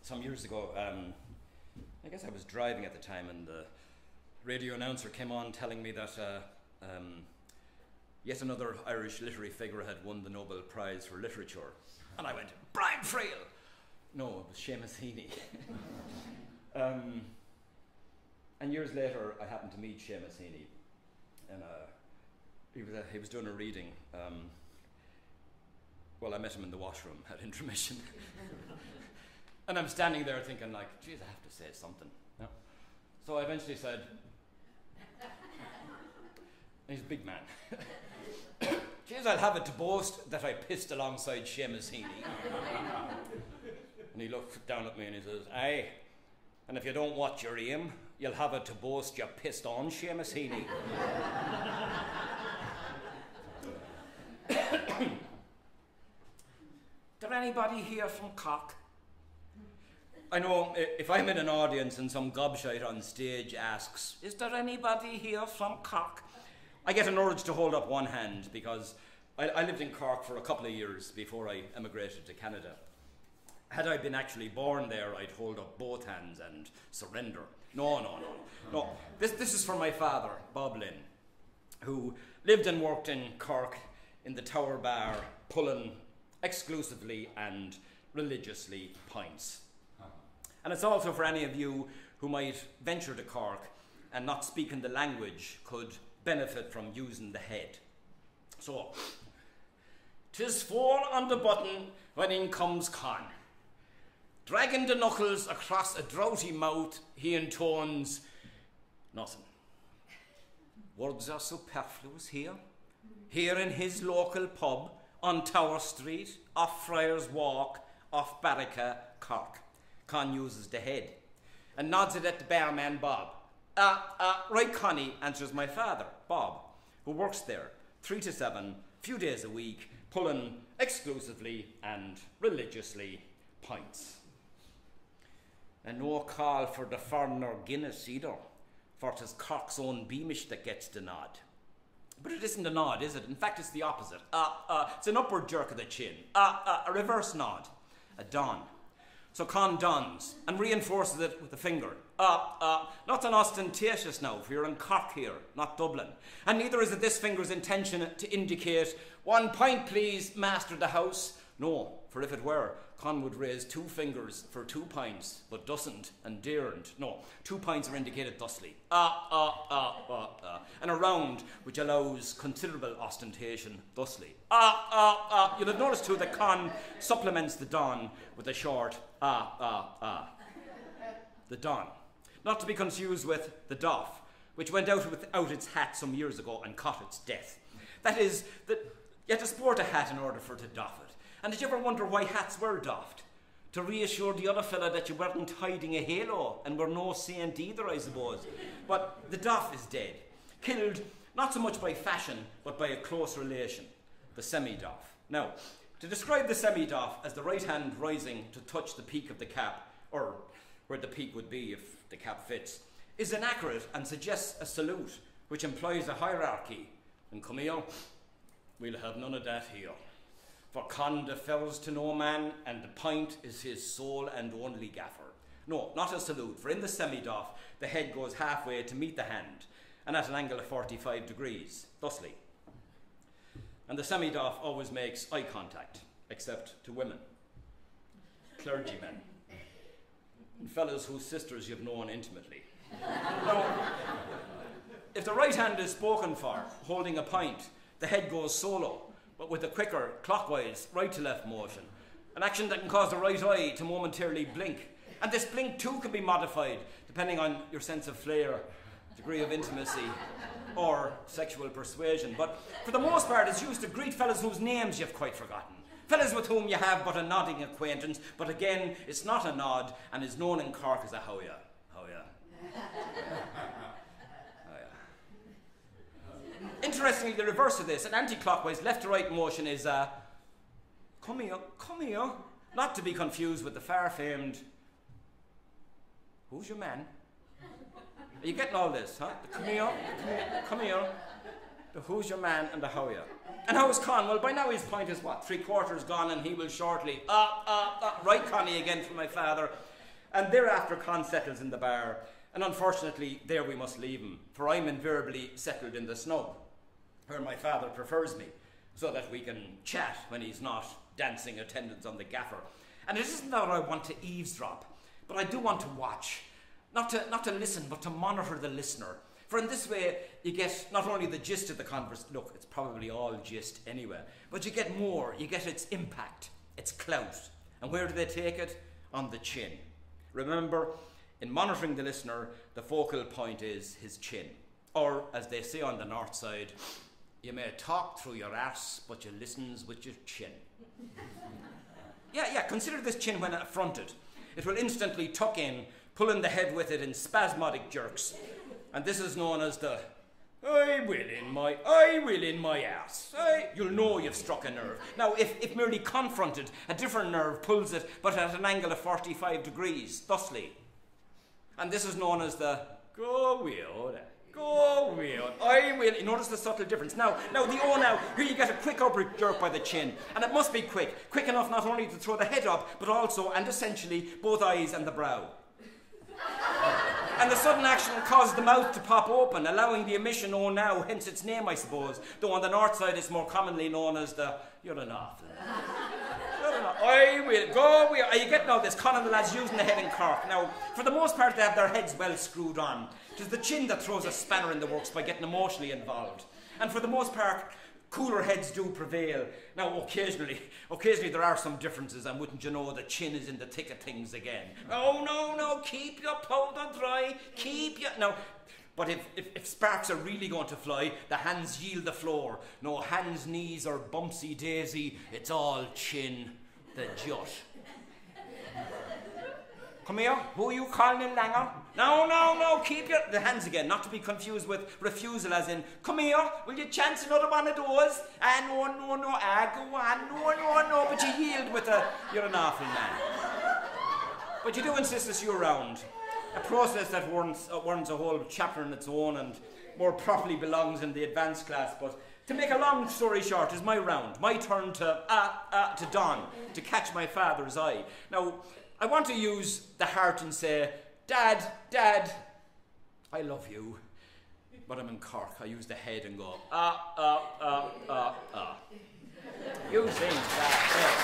some years ago, I guess I was driving at the time, and the radio announcer came on telling me that yet another Irish literary figure had won the Nobel Prize for Literature. And I went, Brian Friel! No, it was Seamus Heaney. And years later, I happened to meet Seamus Heaney, and he was doing a reading. Well, I met him in the washroom at intermission. And I'm standing there thinking, like, geez, I have to say something. Yeah. So I eventually said, he's a big man. Geez, I'll have it to boast that I pissed alongside Seamus Heaney. And he looked down at me and he says, aye, and if you don't watch your aim, you'll have it to boast you pissed on Seamus Heaney. Did anybody hear from Cork? I know if I'm in an audience and some gobshite on stage asks, is there anybody here from Cork? I get an urge to hold up one hand because I lived in Cork for a couple of years before I emigrated to Canada. Had I been actually born there, I'd hold up both hands and surrender. No. This is for my father, Bob Lynn, who lived and worked in Cork in the Tower Bar, pulling exclusively and religiously pints. And it's also for any of you who might venture to Cork and not speaking the language could benefit from using the head. So, 'tis 4 on the button when in comes Con. Dragging the knuckles across a droughty mouth, he intones nothing. Words are superfluous here. Here in his local pub on Tower Street, off Friars Walk, off Barraca, Cork. Con uses the head and nods it at the barman Bob. Right, Connie, answers my father, Bob, who works there 3 to 7, few days a week, pulling exclusively and religiously pints. And no call for the foreigner Guinness either, for 'tis Cork's own Beamish that gets the nod. But it isn't a nod, is it? In fact, it's the opposite. It's an upward jerk of the chin, a reverse nod, a don. So Con dons and reinforces it with a finger. Nothing ostentatious now, for you're in Cork here, not Dublin. And neither is it this finger's intention to indicate, 1 pint please, master of the house. No, for if it were, Con would raise 2 fingers for 2 pints, but doesn't and daren't. No, 2 pints are indicated thusly. And a round which allows considerable ostentation thusly. You'll have noticed too that Con supplements the don with a short The don. Not to be confused with the doff, which went out without its hat some years ago and caught its death. That is, that you had to sport a hat in order for to doff it. And did you ever wonder why hats were doffed? To reassure the other fella that you weren't hiding a halo and were no saint either, I suppose. But the doff is dead. Killed not so much by fashion, but by a close relation, the semi-doff. Now, to describe the semi-doff as the right hand rising to touch the peak of the cap, or where the peak would be if the cap fits, is inaccurate and suggests a salute, which implies a hierarchy. And come here, we'll have none of that here. For Con defers to no man, and the pint is his sole and only gaffer. No, not a salute, for in the semi-doff, the head goes halfway to meet the hand, and at an angle of 45 degrees, thusly. And the semi-doff always makes eye contact, except to women, clergymen, and fellas whose sisters you've known intimately. Now, if the right hand is spoken for, holding a pint, the head goes solo, but with a quicker, clockwise, right to left motion, an action that can cause the right eye to momentarily blink. And this blink too can be modified, depending on your sense of flair, degree of intimacy, or sexual persuasion. But for the most part, it's used to greet fellas whose names you've quite forgotten. Fellas with whom you have but a nodding acquaintance, but again, it's not a nod, and is known in Cork as a how ya. How ya. Interestingly, the reverse of this, an anti-clockwise left-to-right motion is come here, not to be confused with the far-famed who's your man? Are you getting all this, huh? The come here, the who's your man and the how ya. And how is Con? Well, by now his point is what? 3/4 gone and he will shortly. Right, Connie, again from my father. And thereafter Con settles in the bar, and unfortunately there we must leave him, for I'm invariably settled in the snug, where my father prefers me, so that we can chat when he's not dancing attendance on the gaffer. And it isn't that I want to eavesdrop, but I do want to watch. Not to listen, but to monitor the listener. For in this way, you get not only the gist of the conversation, look, it's probably all gist anyway, but you get more, you get its impact, its clout. And where do they take it? On the chin. Remember, in monitoring the listener, the focal point is his chin. Or, as they say on the north side, you may talk through your ass, but you listens with your chin. Yeah, consider this chin when affronted. It will instantly tuck in, pulling the head with it in spasmodic jerks. And this is known as the, I will in my ass. You'll know you've struck a nerve. Now, if merely confronted, a different nerve pulls it, but at an angle of 45 degrees, thusly. And this is known as the, go will, I will. You notice the subtle difference. Now, here you get a quick upward jerk by the chin, and it must be quick enough not only to throw the head up, but also, and essentially, both eyes and the brow. And the sudden action causes the mouth to pop open, allowing the emission, oh now, hence its name, I suppose, though on the north side it's more commonly known as the, you're an awful. I will, go will. You get now this, Colin the lads using the head in Cork. Now, for the most part, they have their heads well screwed on. It is the chin that throws a spanner in the works by getting emotionally involved. And for the most part, cooler heads do prevail. Now, occasionally there are some differences, and wouldn't you know, the chin is in the thick of things again. Oh, no, keep your powder dry, No, but if sparks are really going to fly, the hands yield the floor. No hands, knees, or bumpsy daisy, it's all chin, the jut. Come here, who are you calling in Langer? No, keep the hands again, not to be confused with refusal as in, come here, will you chance another one of those? No, go on, no, but you yield with a, you're an awful man. But you do insist as you're round. A process that warrants a whole chapter in its own and more properly belongs in the advanced class, but to make a long story short, is my round, my turn to don, to catch my father's eye. Now, I want to use the heart and say, Dad, I love you. But I'm in Cork. I use the head and go, You sing that.